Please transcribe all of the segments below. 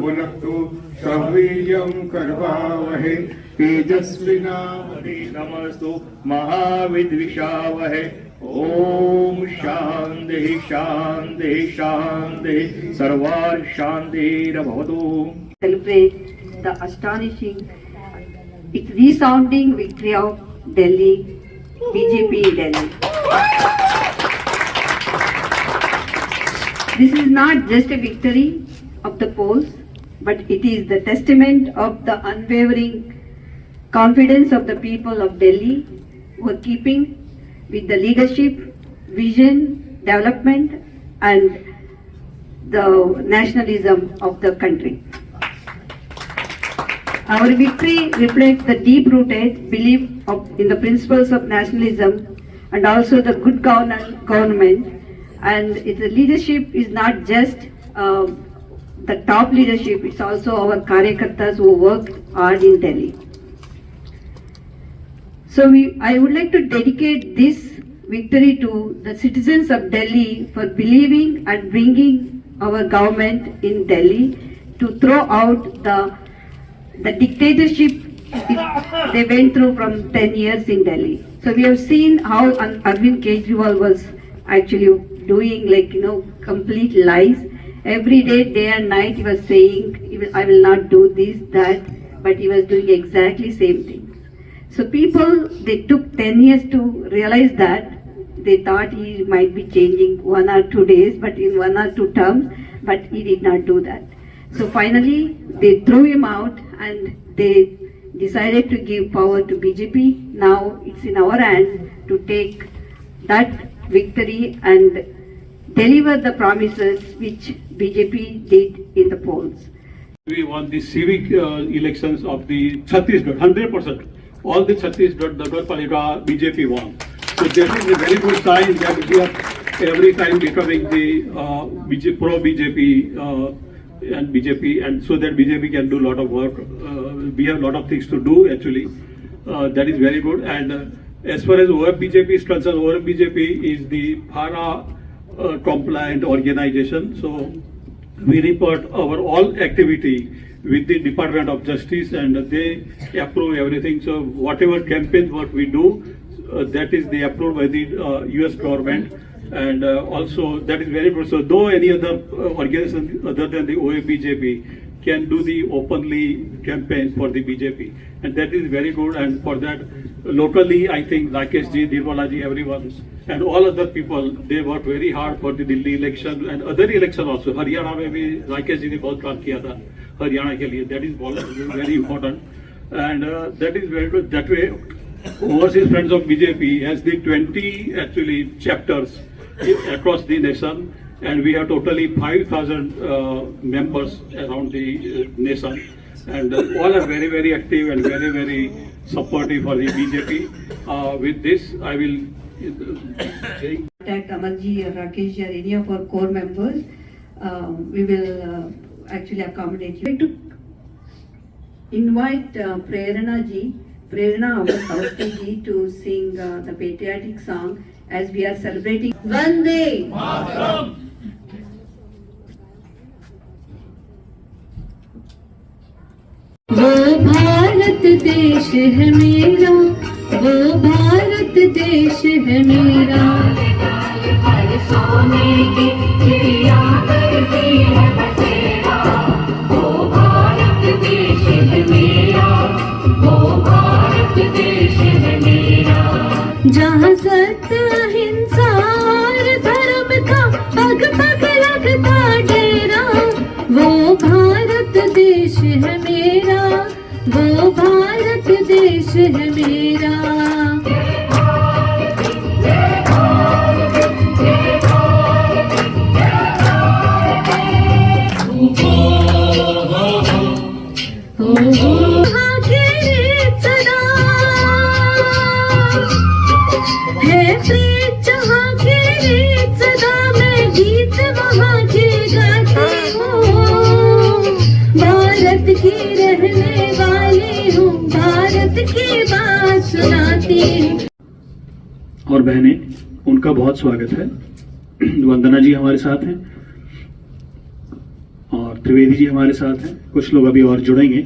भुनक्तु सवीर्यं करवावहै तेजस्विनावधीतमस्तु महाविद्विषावहै। ओम शांति शांति शांति सर्वार्थ शांतिर्भवतु। Celebrate the astonishing, its resounding victory of Delhi, BJP Delhi. This is not just a victory of the polls, but it is the testament of the unwavering confidence of the people of Delhi who are keeping with the leadership, vision, development and the nationalism of the country. Our victory reflects the deep-rooted belief in the principles of nationalism and also the good government. And the leadership is not just the top leadership, it's also our Karyakartas who work hard in Delhi. So I would like to dedicate this victory to the citizens of Delhi for believing and bringing our government in Delhi to throw out the dictatorship they went through from 10 years in Delhi. So we have seen how Arvind Kejriwal was actually doing complete lies. Every day and night he was saying, I will not do this, that, but he was doing exactly same things. So people, they took 10 years to realize that. They thought he might be changing 1 or 2 days, but in 1 or 2 terms, but he did not do that. So finally, they threw him out and they decided to give power to BJP. Now it's in our hands to take that victory and deliver the promises which BJP did in the polls. We won the civic elections of the Chhattisgarh, 100%. All the Chhattisgarh, Nagarpalika, BJP won. So that is a very good sign that we are every time becoming the pro-BJP and BJP, and so that BJP can do a lot of work. We have a lot of things to do actually. That is very good. And as far as OFBJP is concerned, OFBJP is the PARA compliant organization. So we report our all activity with the Department of Justice and they approve everything. So whatever campaign work we do, that is the approved by the US government. And also that is very good. So though any other organization other than the OFBJP can do the openly campaign for the BJP, and that is very good. And for that locally, I think Rakesh ji, Nirmala ji, everyone and all other people, they work very hard for the Delhi election and other election also. Haryana में भी Rakesh ji ने बहुत काम किया था हरियाणा के लिए. That is very important, and that is very good. That way, Overseas Friends of BJP has the 20 actually chapters across the nation, and we have totally 5,000 members around the nation, and all are very, very active and very, very supportive for the BJP. With this, I will Contact Amarji or Rakesh or any of our core members. We will actually accommodate you. I'd like to invite Prerna Avastha ji to sing the patriotic song as we are celebrating Vande Mataram. वो भारत देश है मेरा, वो भारत देश है मेरा, सोने की चिड़िया करती है बसेरा, वो भारत देश है मेरा, वो भारत देश है मेरा, जहाँ सत्य अहिंसा और धर्म का पग पग लगता डेरा, वो भारत देश है मेरा, वो भारत देश है मेरा। और बहनें, उनका बहुत स्वागत है। वंदना जी हमारे साथ हैं और और त्रिवेदी जी हमारे साथ हैं, कुछ लोग अभी और जुड़ेंगे।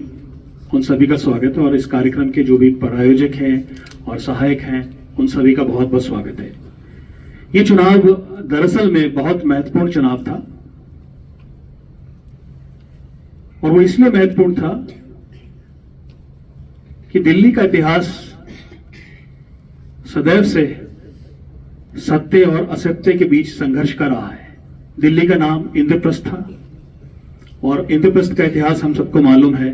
उन सभी का स्वागत है और इस कार्यक्रम के जो भी प्रायोजक हैं और सहायक हैं उन सभी का बहुत बहुत स्वागत है। ये चुनाव दरअसल में बहुत महत्वपूर्ण चुनाव था और वो इसलिए महत्वपूर्ण था कि दिल्ली का इतिहास सदैव से सत्य और असत्य के बीच संघर्ष का रहा है। दिल्ली का नाम इंद्रप्रस्थ था और इंद्रप्रस्थ का इतिहास हम सबको मालूम है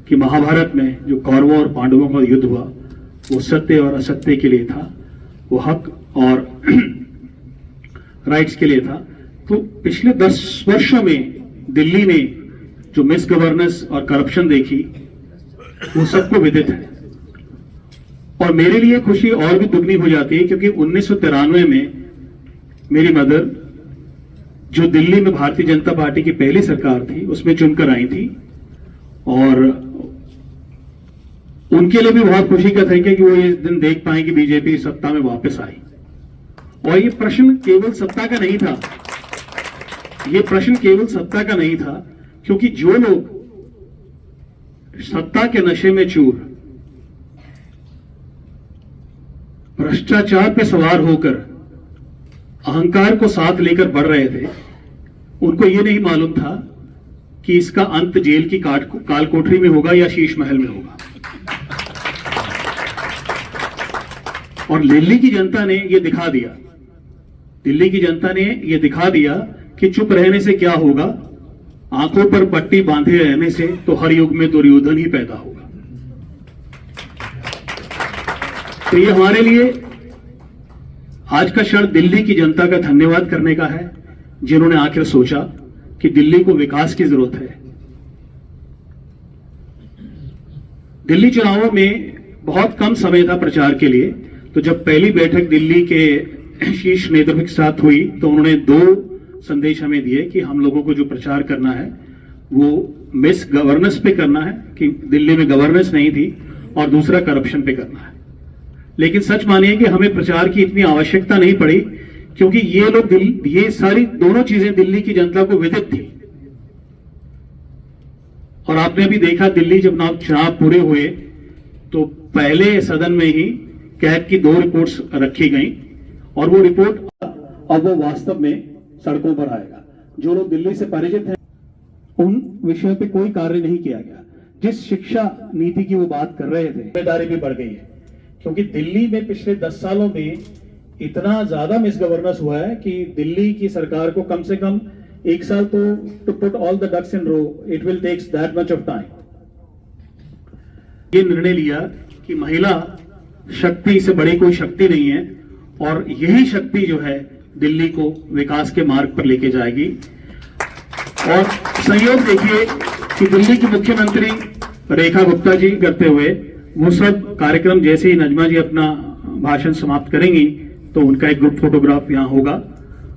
कि महाभारत में जो कौरवों और पांडवों का युद्ध हुआ वो सत्य और असत्य के लिए था, वो हक और राइट्स के लिए था। तो पिछले 10 वर्षों में दिल्ली ने जो मिस गवर्नेंस और करप्शन देखी वो सबको विदित है और मेरे लिए खुशी और भी दुगनी हो जाती है क्योंकि 1993 में मेरी मदर जो दिल्ली में भारतीय जनता पार्टी की पहली सरकार थी उसमें चुनकर आई थी और उनके लिए भी बहुत खुशी का था कि वो इस दिन देख पाए कि बीजेपी सत्ता में वापस आई। और ये प्रश्न केवल सत्ता का नहीं था, ये प्रश्न केवल सत्ता का नहीं था क्योंकि जो लोग सत्ता के नशे में चूर भ्रष्टाचार पे सवार होकर अहंकार को साथ लेकर बढ़ रहे थे, उनको यह नहीं मालूम था कि इसका अंत जेल की काल कोठरी में होगा या शीश महल में होगा। और दिल्ली की जनता ने यह दिखा दिया, दिल्ली की जनता ने यह दिखा दिया कि चुप रहने से क्या होगा, आंखों पर पट्टी बांधे रहने से तो हर युग में दुर्योधन ही पैदा होगा। तो ये हमारे लिए आज का क्षण दिल्ली की जनता का धन्यवाद करने का है जिन्होंने आखिर सोचा कि दिल्ली को विकास की जरूरत है। दिल्ली चुनावों में बहुत कम समय था प्रचार के लिए, तो जब पहली बैठक दिल्ली के शीर्ष नेतृत्व के साथ हुई तो उन्होंने 2 संदेश हमें दिए कि हम लोगों को जो प्रचार करना है वो मिस गवर्नेंस पे करना है कि दिल्ली में गवर्नेंस नहीं थी, और दूसरा करप्शन पे करना है। लेकिन सच मानिए कि हमें प्रचार की इतनी आवश्यकता नहीं पड़ी क्योंकि ये लोग ये सारी दोनों चीजें दिल्ली की जनता को विदित थी। और आपने भी देखा दिल्ली जब चुनाव पूरे हुए तो पहले सदन में ही कैग की 2 रिपोर्ट्स रखी गई और वो रिपोर्ट अब वो वास्तव में सड़कों पर आएगा। जो लोग दिल्ली से परिचित हैं उन विषयों पे कोई कार्य नहीं किया गया। जिस शिक्षा नीति की वो बात कर रहे थे, जिम्मेदारी भी बढ़ गई है क्योंकि दिल्ली में पिछले 10 सालों में इतना ज्यादा मिस गवर्नेंस हुआ है कि दिल्ली की सरकार को कम से कम 1 साल तो to put all the ducks in row it will takes that much of time. ये निर्णय लिया कि महिला शक्ति से बड़ी कोई शक्ति नहीं है और यही शक्ति जो है दिल्ली को विकास के मार्ग पर लेके जाएगी। और संयोग देखिए कि दिल्ली की मुख्यमंत्री रेखा गुप्ता जी करते हुए वो सब कार्यक्रम जैसे ही नजमा जी अपना भाषण समाप्त करेंगी तो उनका एक ग्रुप फोटोग्राफ यहाँ होगा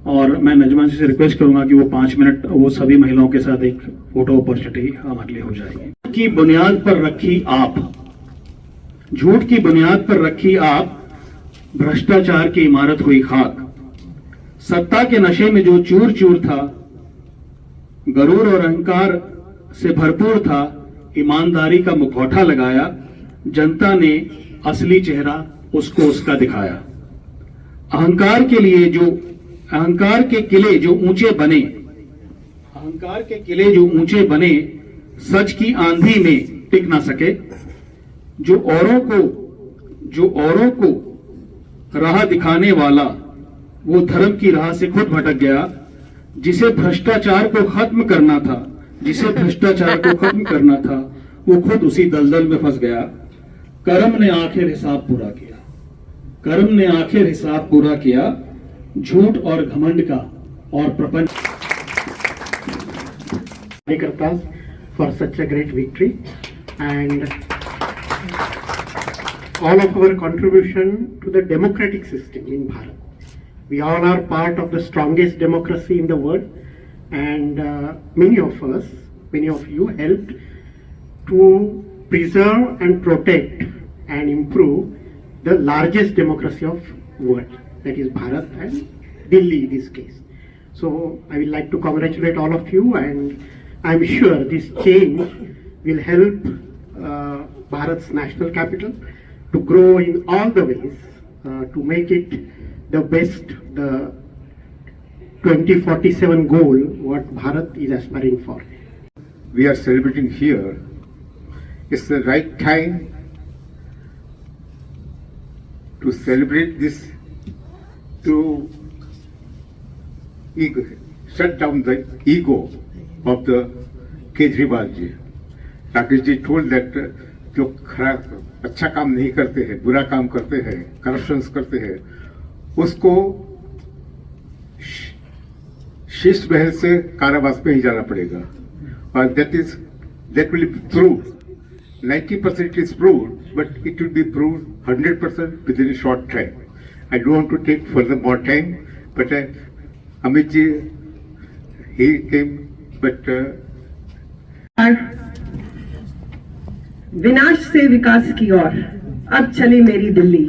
और मैं नजमा जी से रिक्वेस्ट करूंगा कि वो 5 मिनट वो सभी महिलाओं के साथ एक फोटो अपॉर्चुनिटी हमारे लिए हो जाएगी। की बुनियाद पर रखी आप, झूठ की बुनियाद पर रखी आप, भ्रष्टाचार की इमारत हुई खाक। सत्ता के नशे में जो चूर चूर था, गरूर और अहंकार से भरपूर था, ईमानदारी का मुखौटा लगाया, जनता ने असली चेहरा उसको उसका दिखाया। अहंकार के लिए जो अहंकार के किले जो ऊंचे बने, अहंकार के किले जो ऊंचे बने, सच की आंधी में टिक ना सके। जो औरों को राह दिखाने वाला वो धर्म की राह से खुद भटक गया। जिसे भ्रष्टाचार को खत्म करना था, जिसे भ्रष्टाचार को खत्म करना था वो खुद उसी दलदल में फंस गया। कर्म ने आखिर हिसाब पूरा किया, कर्म ने आखिर हिसाब पूरा किया, झूठ और घमंड का और प्रपंच। कार्यकर्तास for such a great victory and all of our contribution to the democratic system in Bharat. We all are part of the strongest democracy in the world and many of us, many of you helped to preserve and protect and improve the largest democracy of world, that is Bharat and Delhi in this case. So I would like to congratulate all of you and I'm sure this change will help Bharat's national capital to grow in all the ways, to make it the best, the 2047 goal what Bharat is aspiring for. We are celebrating here. It's the right time to celebrate this, to shut down the ego of the Kejriwal ji. Rakesh ji told that जो खराब अच्छा काम नहीं करते हैं, बुरा काम करते हैं, करप्शंस करते हैं, उसको शीश महल से कारावास में ही जाना पड़ेगा. और that will be proved. 90% it is proved, but it will be proved 100% within a short time. I don't want to take further more time, but Amit ji, he came, but विनाश से विकास की ओर अब चली मेरी दिल्ली.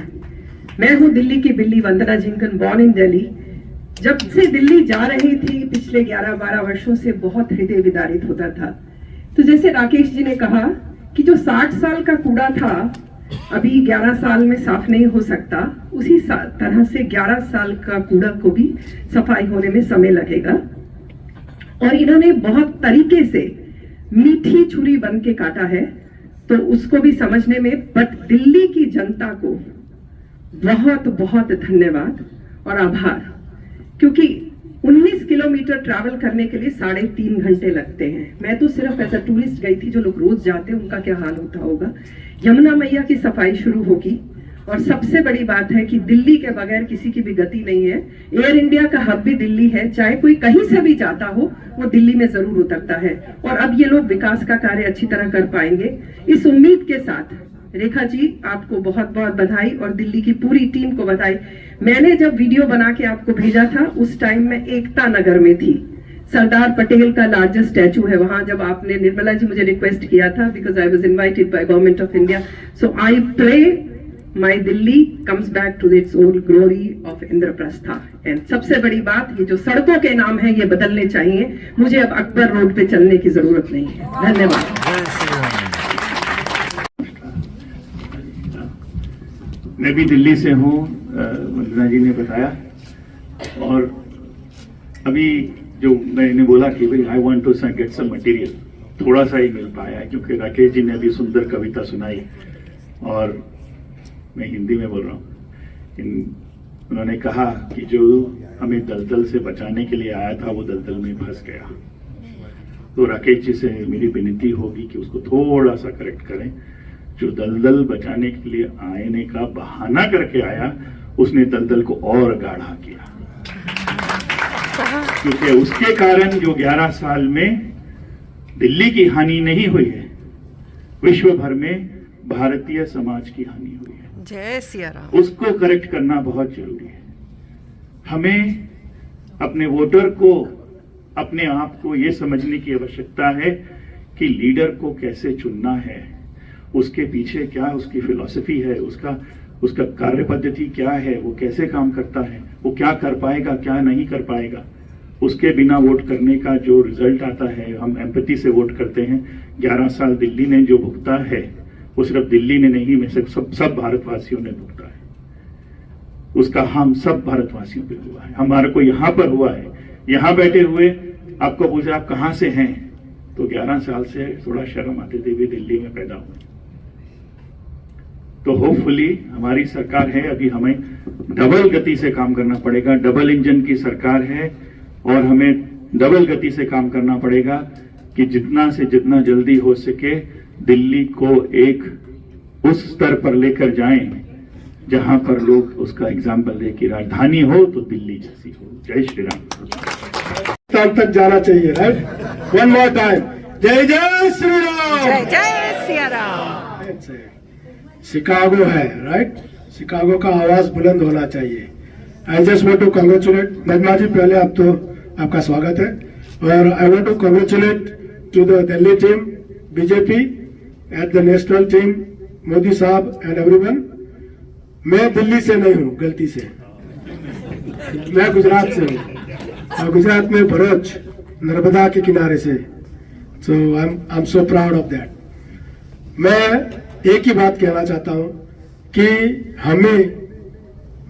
मैं हूं दिल्ली की बिल्ली वंदना जिंकन, बॉर्न इन दिल्ली. जब से दिल्ली जा रही थी पिछले 11-12 वर्षों से बहुत हृदय विदारित होता था. तो जैसे राकेश जी ने कहा कि जो 60 साल का कूड़ा था अभी 11 साल में साफ नहीं हो सकता, उसी तरह से 11 साल का कूड़ा को भी सफाई होने में समय लगेगा. और इन्होंने बहुत तरीके से मीठी छुरी बन के काटा है, तो उसको भी समझने में, बट दिल्ली की जनता को बहुत बहुत धन्यवाद और आभार, क्योंकि 19 किलोमीटर ट्रैवल करने के लिए 3.5 घंटे लगते हैं. मैं तो सिर्फ एज अ टूरिस्ट गई थी, जो लोग रोज जाते हैं उनका क्या हाल होता होगा. यमुना मैया की सफाई शुरू होगी, और सबसे बड़ी बात है कि दिल्ली के बगैर किसी की भी गति नहीं है. एयर इंडिया का हब भी दिल्ली है, चाहे कोई कहीं से भी जाता हो वो दिल्ली में जरूर उतरता है. और अब ये लोग विकास का कार्य अच्छी तरह कर पाएंगे. इस उम्मीद के साथ रेखा जी, आपको बहुत बहुत बधाई और दिल्ली की पूरी टीम को बधाई. मैंने जब वीडियो बना के आपको भेजा था उस टाइम में एकता नगर में थी. सरदार पटेल का लार्जेस्ट स्टैचू है वहां. जब आपने, निर्मला जी मुझे रिक्वेस्ट किया था, because I was invited by government of India. So I pray My Delhi comes back to its old glory of Indraprastha. And सबसे बड़ी बात, ये जो सड़कों के नाम है ये बदलने चाहिए. मुझे अब अकबर रोड पे चलने की जरूरत नहीं है. धन्यवाद. मैं भी दिल्ली से हूँ, वंदना जी ने बताया. और अभी जो मैंने बोला कि भाई I want to get some material, थोड़ा सा ही मिल पाया है, क्योंकि राकेश जी ने अभी सुंदर कविता सुनाई और मैं हिंदी में बोल रहा हूँ. उन्होंने कहा कि जो हमें दलदल से बचाने के लिए आया था वो दलदल में फंस गया. तो राकेश जी से मेरी विनती होगी कि उसको थोड़ा सा करेक्ट करें. जो दलदल बचाने के लिए आने का बहाना करके आया, उसने दलदल को और गाढ़ा किया, क्योंकि उसके कारण जो 11 साल में दिल्ली की हानि नहीं हुई है, विश्व भर में भारतीय समाज की हानि हुई है. जय सिया राम. उसको करेक्ट करना बहुत जरूरी है. हमें अपने वोटर को, अपने आप को ये समझने की आवश्यकता है कि लीडर को कैसे चुनना है, उसके पीछे क्या उसकी फिलॉसफी है, उसका कार्य पद्धति क्या है, वो कैसे काम करता है, वो क्या कर पाएगा, क्या नहीं कर पाएगा. उसके बिना वोट करने का जो रिजल्ट आता है, हम एम्पैथी से वोट करते हैं. 11 साल दिल्ली ने जो भुगता है वो सिर्फ दिल्ली ने नहीं, में सब भारतवासियों ने भुगता है. उसका हम सब भारतवासियों पे हुआ है. हमारे को यहाँ पर हुआ है. यहाँ बैठे हुए आपको पूछा आप कहाँ से हैं, तो 11 साल से थोड़ा शर्म आते थे भी दिल्ली में पैदा हुए. तो होपफुली हमारी सरकार है, अभी हमें डबल गति से काम करना पड़ेगा. डबल इंजन की सरकार है और हमें डबल गति से काम करना पड़ेगा कि जितना से जितना जल्दी हो सके दिल्ली को एक उस स्तर पर लेकर जाएं जहां पर लोग उसका एग्जाम्पल दे कि राजधानी हो तो दिल्ली जैसी हो. जय श्री राम. तक जाना चाहिए. Right, one more time. जय जय श्री राम. जय जय सिया राम. शिकागो है, राइट. शिकागो का आवाज बुलंद होना चाहिए. I just want to congratulate Najma ji. पहले आप तो आपका स्वागत है. और I want to congratulate to the Delhi team, BJP at the national team, Modi साहब एंड एवरीवन. मैं दिल्ली से नहीं हूँ, गलती से. मैं गुजरात से हूँ, और गुजरात में भरूच, नर्मदा के किनारे से. So I'm so proud of that. मैं एक ही बात कहना चाहता हूं कि हमें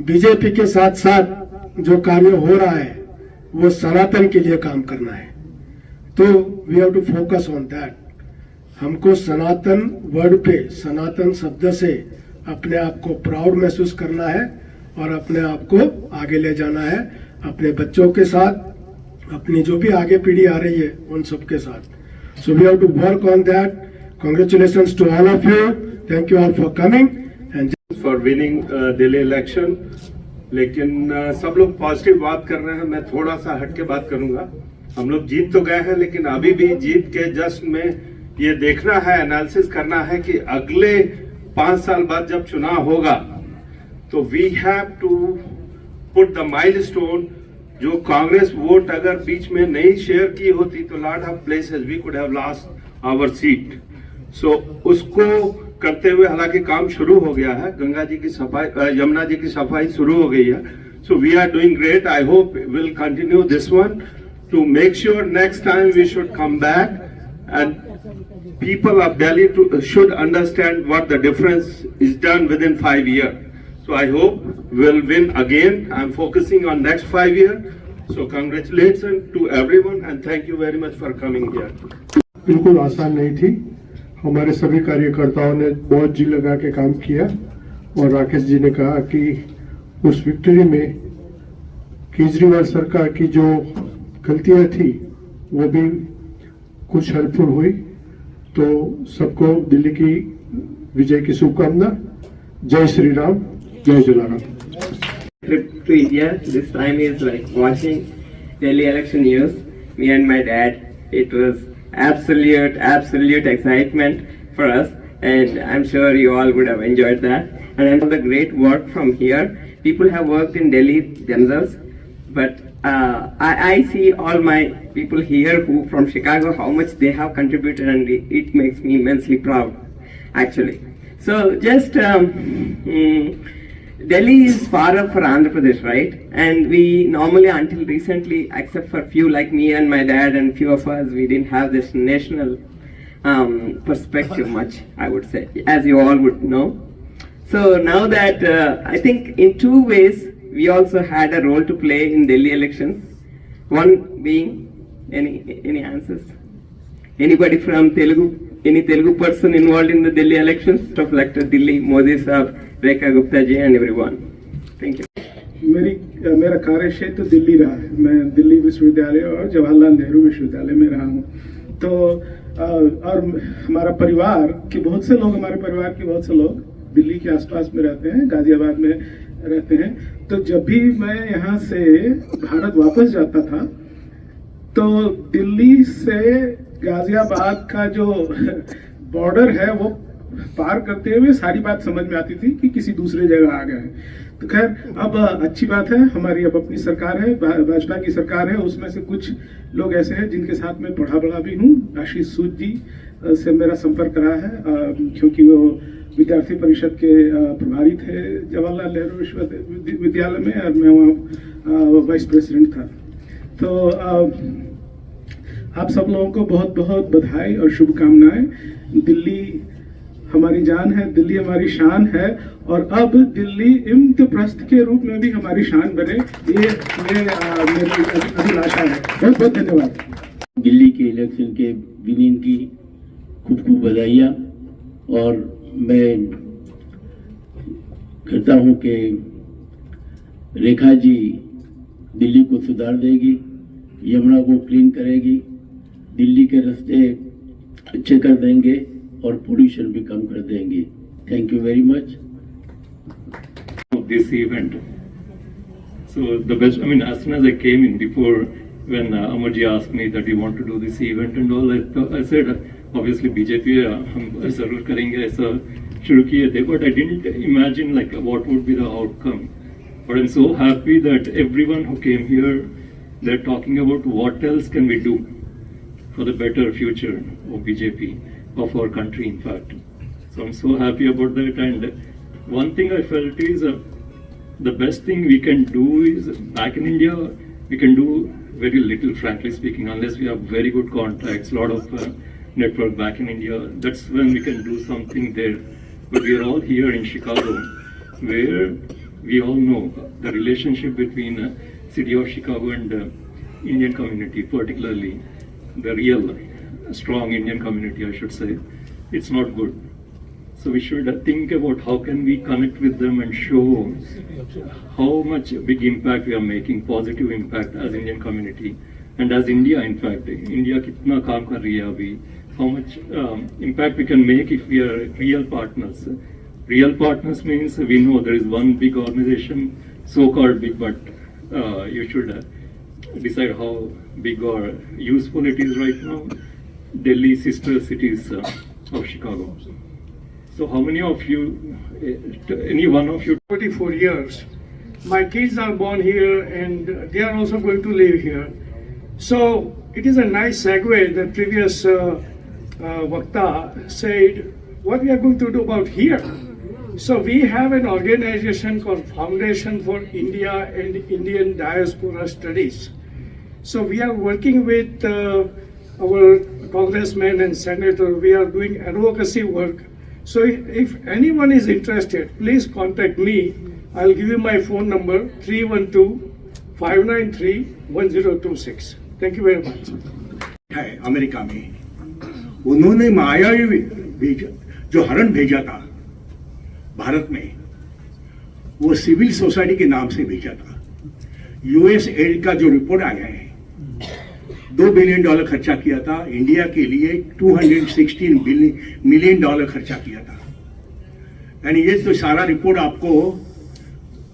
बीजेपी के साथ साथ जो कार्य हो रहा है वो सनातन के लिए काम करना है, तो we have to focus on that. हमको सनातन वर्ड पे, सनातन शब्द से अपने आप को प्राउड महसूस करना है और अपने आप को आगे ले जाना है, अपने बच्चों के साथ, अपनी जो भी आगे पीढ़ी आ रही है उन सब के साथ. So we have to work on that. Congratulations to all of you. Thank you all for coming and for winning Delhi election. लेकिन सब लोग पॉजिटिव बात कर रहे हैं, मैं थोड़ा सा हट के बात करूंगा. हम लोग जीत तो गए हैं, लेकिन अभी भी जीत के जश्न में ये देखना है, एनालिसिस करना है कि अगले 5 साल बाद जब चुनाव होगा तो we have to put the milestone. जो कांग्रेस वोट अगर बीच में नहीं शेयर की होती तो lot of places we could have lost our seat. So उसको करते हुए हालांकि काम शुरू हो गया है, गंगा जी की सफाई, यमुना जी की सफाई शुरू हो गई है. So we are doing great. I hope will continue this one to make sure next time we should come back and people of Delhi should understand what the difference is done within 5 years. So I hope we'll win again. I'm focusing on next 5 years. So congratulations to everyone and thank you very much for coming here. बिल्कुल आसान नहीं थी. हमारे सभी कार्यकर्ताओं ने बहुत जी लगा के काम किया और राकेश जी ने कहा कि उस विक्ट्री में केजरीवाल सरकार की जो गलतियां थी वो भी कुछ हेल्पफुल हुई. तो सबको दिल्ली की विजय की शुभकामना. जय श्री राम, जय Jalaram. Trip to India this time is like watching Delhi election news. Me and my dad. It was absolute excitement for us, and I'm sure you all would have enjoyed that. And all the great work from here. People have worked in Delhi themselves, but I see all my people here who from Chicago, how much they have contributed, and it makes me immensely proud, actually. So just Delhi is far up for Andhra Pradesh, right? And we normally, until recently, except for few like me and my dad and few of us, we didn't have this national perspective much, I would say, as you all would know. So now that I think in 2 ways, we also had a role to play in Delhi elections. One being, any answers? Anybody from Telugu? Any Telugu person involved in the Delhi elections? Of elected Delhi, Modi Sahab, Rekha Gupta ji and everyone. Thank you. मेरा कार्य क्षेत्र दिल्ली रहा है. मैं दिल्ली विश्वविद्यालय और जवाहरलाल नेहरू विश्वविद्यालय में रहा हूँ. तो और हमारा परिवार के बहुत से लोग दिल्ली के आसपास में रहते हैं, गाजियाबाद में रहते हैं. तो जब भी मैं यहाँ से भारत वापस जाता था तो दिल्ली से गाजियाबाद का जो बॉर्डर है वो पार करते हुए सारी बात समझ में आती थी कि किसी दूसरे जगह आ गए. तो खैर अब अच्छी बात है, हमारी अब अपनी सरकार है, भाजपा की सरकार है. उसमें से कुछ लोग ऐसे हैं जिनके साथ में पढ़ा भी हूँ. आशीष सूद जी से मेरा संपर्क रहा है क्योंकि वो विद्यार्थी परिषद के प्रभारी थे जवाहरलाल नेहरू विश्वविद्यालय में और मैं वहाँ वाइस प्रेसिडेंट था. तो आप सब लोगों को बहुत बहुत बधाई और शुभकामनाएं. दिल्ली हमारी जान है, दिल्ली हमारी शान है और अब दिल्ली इंद्रप्रस्थ के रूप में भी हमारी शान बने, ये मेरी अभिलाषा है. बहुत बहुत धन्यवाद. दिल्ली के इलेक्शन के विनिंग की खूब बधाइयाँ और मैं कहता हूं कि रेखा जी दिल्ली को सुधार देगी, यमुना को क्लीन करेगी, दिल्ली के रास्ते अच्छे कर देंगे और पोल्यूशन भी कम कर देंगे. Thank you very much. This event. So the best, I mean, as soon as I came in before, when Amarji asked me that you want to do this event and all, I said, obviously BJP हम जरूर करेंगे, ऐसा शुरू किए थे, but I didn't imagine like what would be the outcome. But I'm so happy that everyone who came here, they're talking about what else can we do for the better future of BJP, of our country in fact. So I'm so happy about that. And one thing I felt is the best thing we can do is back in India, we can do very little, frankly speaking, unless we have very good contacts, lot of network back in India. That's when we can do something there. But we are all here in Chicago, where we all know the relationship between city of Chicago and Indian community, particularly the real strong Indian community, I should say. It's not good. So we should think about how can we connect with them and show how much big impact we are making, positive impact as Indian community and as India. In fact, India kitna kaam kar rahi hai abhi, how much impact we can make if we are real partners. Real partners means we know there is one big organization, so-called big, but you should decide how big or useful it is right now. Delhi, sister cities of Chicago. So how many of you, any one of you? 44 years. My kids are born here and they are also going to live here. So it is a nice segue. The previous Vakta said, what we are going to do about here. So we have an organization called Foundation for India and Indian Diaspora Studies. So we are working with our congressmen and senator. We are doing advocacy work. So if anyone is interested, please contact me. I'll give you my phone number, 312-593-1026. Thank you very much. America में उन्होंने मायावी जो हरण भेजा था भारत में, वो civil society के नाम से भेजा था। यूएस एड का जो रिपोर्ट आया है, $2 बिलियन खर्चा किया था, इंडिया के लिए $216 मिलियन खर्चा किया था। यानी ये तो सारा रिपोर्ट आपको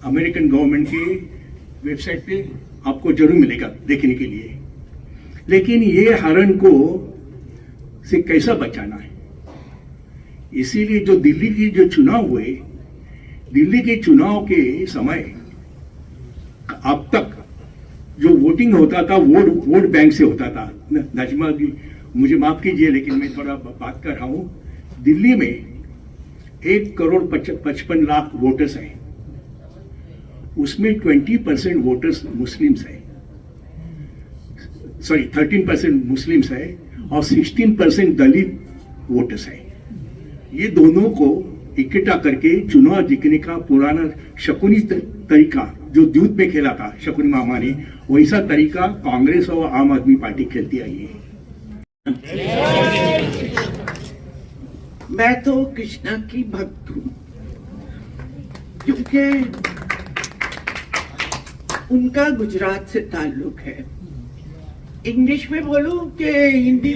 अमेरिकन गवर्नमेंट की वेबसाइट पे आपको जरूर मिलेगा देखने के लिए। लेकिन ये हरण को से कैसा बचाना है, इसीलिए जो दिल्ली की जो चुनाव हुए, दिल्ली के चुनाव के समय अब तक जो वोटिंग होता था वोट बैंक से होता था। नजमा जी मुझे माफ कीजिए लेकिन मैं थोड़ा बात कर रहा हूं। दिल्ली में 1,55,00,000 वोटर्स हैं, उसमें 20% वोटर्स मुस्लिम्स हैं, सॉरी 13% मुस्लिम्स है और 16% दलित वोटर्स हैं। ये दोनों को इकट्ठा करके चुनाव जीतने का पुराना शकुनी तरीका जो दूध में खेला था शकुनी मामा ने, वैसा तरीका कांग्रेस और आम आदमी पार्टी खेलती आई है। मैं तो कृष्णा की भक्त हूँ, क्योंकि उनका गुजरात से ताल्लुक है। इंग्लिश में बोलूं कि हिंदी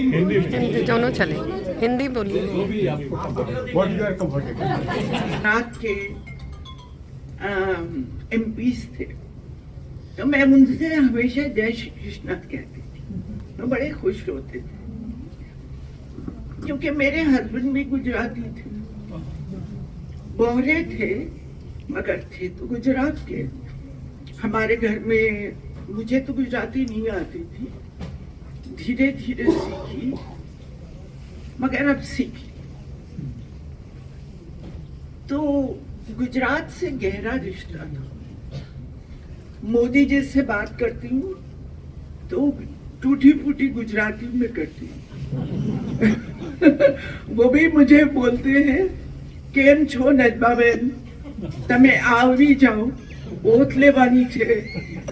दोनों चले, हिंदी बोलिए। गुजरात के एमपीज थे, तो मैं उनसे हमेशा जय श्री कृष्णा कहती थी, वो बड़े खुश होते थे। क्योंकि मेरे हस्बैंड भी गुजराती थे, बोहरे थे मगर थे तो गुजरात के। हमारे घर में मुझे तो गुजराती नहीं आती थी, धीरे धीरे सीखी, मगर अब सीखी। तो गुजरात से गहरा रिश्ता था। मोदी जी से बात करती हूँ तो टूटी फूटी गुजराती में करती हूँ। वो भी मुझे बोलते हैं केम छो नजबाबेन, तमे आवरी जाओ, ओत लेवानी छे।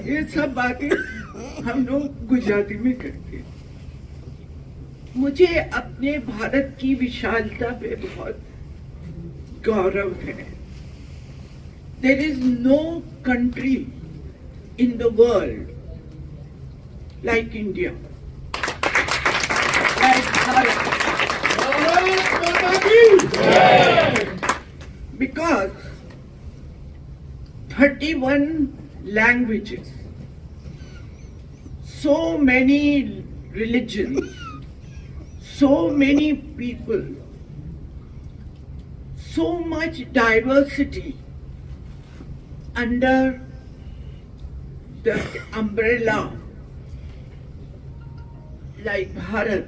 ये सब बातें हम लोग गुजराती में करते हैं। मुझे अपने भारत की विशालता पे बहुत गौरव है। There is no country in the world like India, like Bharat. Because 31 languages, so many religions, so many people, so much diversity under the umbrella like Bharat,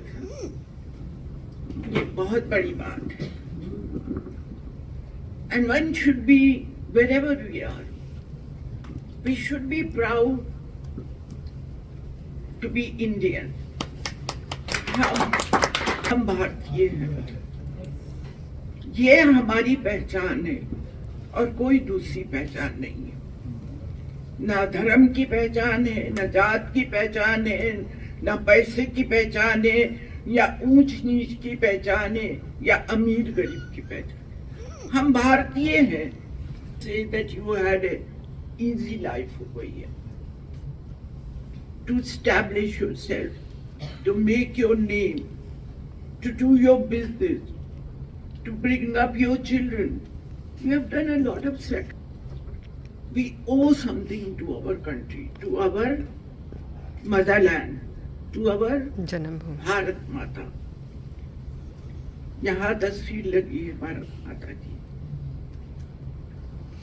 ये बहुत बड़ी बात है। And one should be, wherever we are, we should be proud to be Indian. हम भारतीय हैं, ये हमारी पहचान है और कोई दूसरी पहचान नहीं है। ना धर्म की पहचान है, न जात की पहचान है, न पैसे की पहचान है, या ऊंच नीच की पहचान है, या अमीर गरीब की पहचान। हम भारतीय हैं। Say that you had a easy life over here. To establish yourself, to make your name, to do your business, to bring up your children. You have done a lot of sacrifice. We owe something to our country, to our motherland, to our Bharat माता। यहाँ तस्वीर लगी है भारत माता की।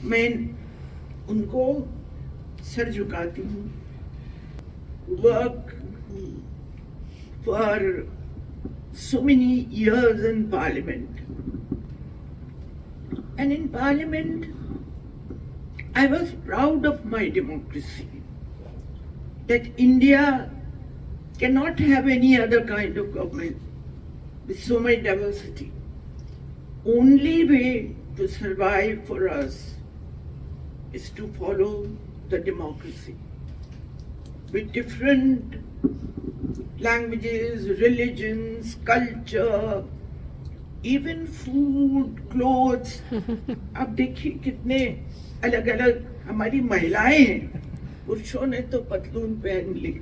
मैं उनको sir झुकाती हूँ। Work for so many years in Parliament, and in Parliament I was proud of my democracy, that India cannot have any other kind of government with so much diversity. Only way to survive for us is to follow the democracy with different languages, religions, culture, even food, clothes. आप देखिए कितने अलग अलग हमारी महिलाएं हैं। पुरुषों ने तो पतलून पहन ली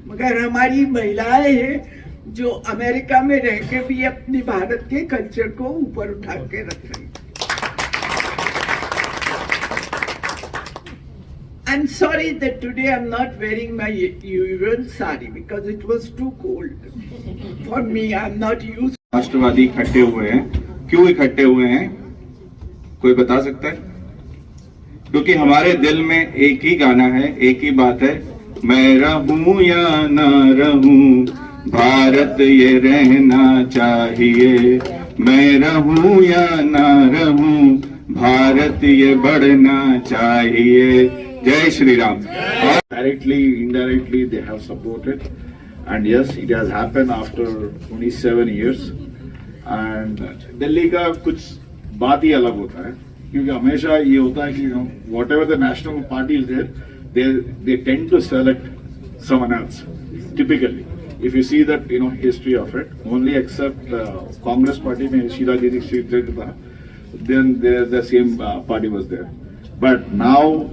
मगर हमारी महिलाएं हैं जो अमेरिका में रह के भी अपनी भारत के कल्चर को ऊपर उठा के रख रही। I'm sorry that today I'm not wearing my usual sari because it was too cold for me. I'm not used. राष्ट्रवादी इकट्ठे हुए हैं, क्यों इकट्ठे हुए हैं कोई बता सकता है? क्योंकि हमारे दिल में एक ही गाना है, एक ही बात है, मैं रहूं या ना रहूं भारत ये रहना चाहिए, मैं रहूं या ना रहूं भारत ये बढ़ना चाहिए। जय Shri Ram. Directly, indirectly, they have supported, and yes, it has happened after 27 years. And Delhi का कुछ बात ही अलग होता है, क्योंकि हमेशा ये होता है कि whatever the national party is there, they tend to select someone else. Typically, if you see that history of it, only except Congress party में शीला दीदी सीट था, then the same party was there. But now,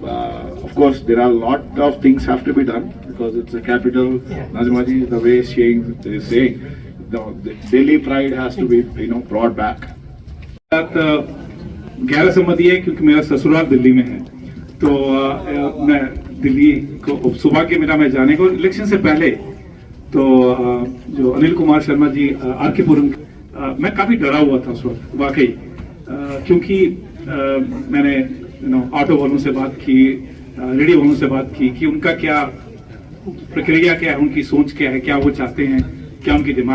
of course, there are a lot of things have to be done because it's a capital. Nazima ji, the way she is saying, the Delhi pride has to be brought back. गैर सहमति है क्योंकि मेरा ससुराल दिल्ली में है, तो मैं दिल्ली को सौभाग्य मेरा मैं जाने को इलेक्शन से पहले तो जो अनिल कुमार शर्मा जी आरके पुरम, मैं काफी डरा हुआ था उस वक्त वाकई, क्योंकि मैंने ऑटो वालों से बात की, रेडियो वालों से बात की कि उनका क्या प्रक्रिया क्या है, उनकी सोच क्या है, क्या वो चाहते हैं, क्या उनकी दिमाग